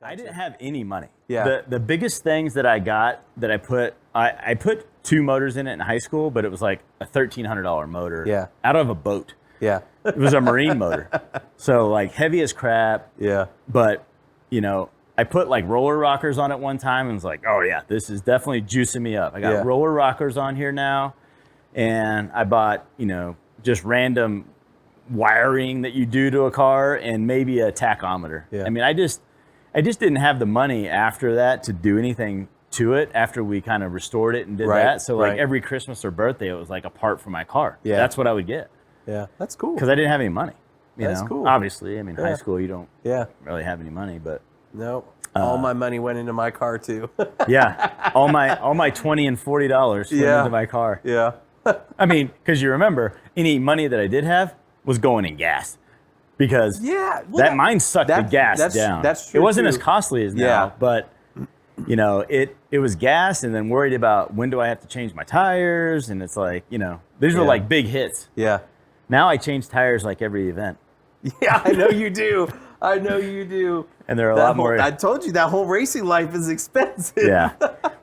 I didn't have any money. Yeah. The biggest things that I got that I put 2 motors in it in high school, but it was like a $1,300 motor out of a boat. Yeah. It was a marine motor. So like heavy as crap. Yeah. But, you know, I put like roller rockers on it one time and was like, oh yeah, this is definitely juicing me up. I got roller rockers on here now. And I bought, you know, just random wiring that you do to a car and maybe a tachometer. Yeah. I mean, I just didn't have the money after that to do anything to it after we kind of restored it and did that. So like every Christmas or birthday, it was like a part for my car. Yeah. That's what I would get. Yeah. That's cool. Because I didn't have any money. That's cool. Obviously, I mean, high school, you don't really have any money, but. No. All my money went into my car too. Yeah. All my $20 and $40 went into my car. Yeah. I mean, because you remember, any money that I did have was going in gas. Because mine sucked the gas down. That's true. It wasn't as costly as now, but you know, it was gas, and then worried about when do I have to change my tires, and it's like, you know, these were like big hits. Yeah. Now I change tires like every event. Yeah, I know you do. I know you do. And there are a lot more. I told you that whole racing life is expensive. Yeah.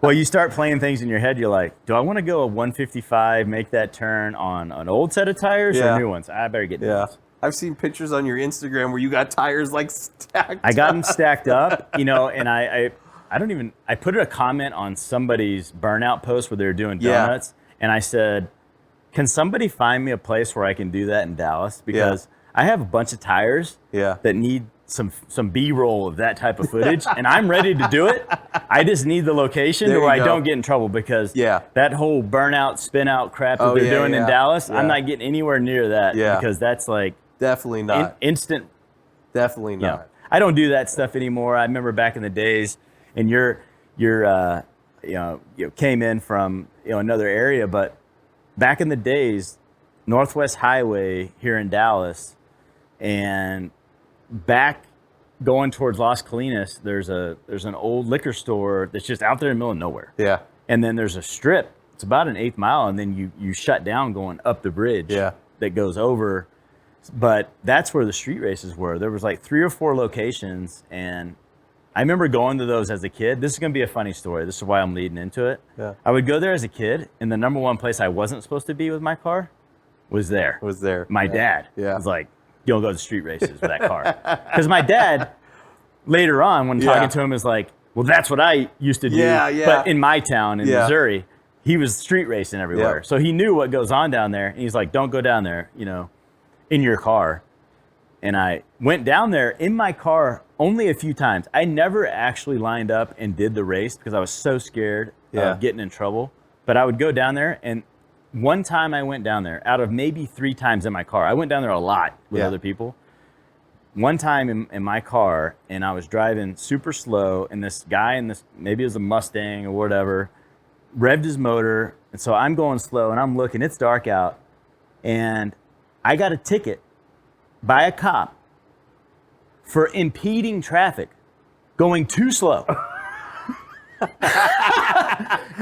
Well, you start playing things in your head. You're like, do I want to go a 155, make that turn on an old set of tires or new ones? I better get new ones. I've seen pictures on your Instagram where you got tires like stacked. I got them stacked up, you know, and I put a comment on somebody's burnout post where they were doing donuts, and I said, can somebody find me a place where I can do that in Dallas? Because I have a bunch of tires that need some B-roll of that type of footage, and I'm ready to do it. I just need the location where I don't get in trouble, because that whole burnout, spin out crap that they're doing in Dallas, I'm not getting anywhere near that because that's like definitely not instant. Definitely not. You know, I don't do that stuff anymore. I remember back in the days, and you came in from another area, but back in the days, Northwest Highway here in Dallas, and back going towards Las Colinas, there's an old liquor store that's just out there in the middle of nowhere. Yeah. And then there's a strip. It's about an 1/8 mile, and then you shut down going up the bridge that goes over. But that's where the street races were. There was like 3 or 4 locations, and I remember going to those as a kid. This is going to be a funny story. This is why I'm leading into it. Yeah. I would go there as a kid, and the number one place I wasn't supposed to be with my car was there. My dad was like, you don't go to street races with that car. Because my dad, later on, when talking to him, is like, well, that's what I used to do. But in my town in Missouri, he was street racing everywhere. So he knew what goes on down there. And he's like, don't go down there, in your car. And I went down there in my car only a few times. I never actually lined up and did the race because I was so scared of getting in trouble. But I would go down there, and one time I went down there out of maybe 3 times in my car. I went down there a lot with other people. One time in my car, and I was driving super slow, and this guy maybe it was a Mustang or whatever, revved his motor. And so I'm going slow, and I'm looking, it's dark out, and I got a ticket by a cop for impeding traffic, going too slow.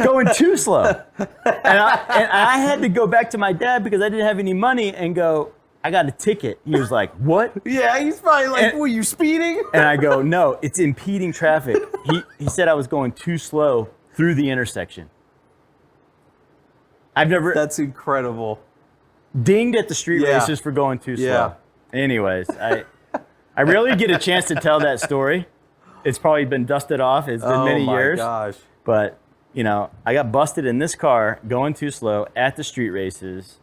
Going too slow. And I had to go back to my dad because I didn't have any money and go, I got a ticket. He was like, what? Yeah, he's probably like, were you speeding? And I go, no, it's impeding traffic. He said I was going too slow through the intersection. That's incredible. Dinged at the street races for going too slow. Anyways, I rarely get a chance to tell that story. It's probably been dusted off. It's been many years. Oh my gosh. But, I got busted in this car going too slow at the street races,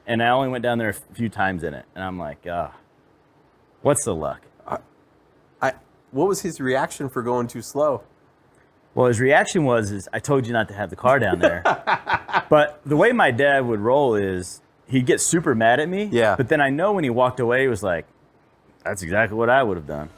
and I only went down there a few times in it. And I'm like, what's the luck? What was his reaction for going too slow? Well, his reaction was, I told you not to have the car down there. But the way my dad would roll is he'd get super mad at me. Yeah. But then I know when he walked away, he was like, that's exactly what I would have done.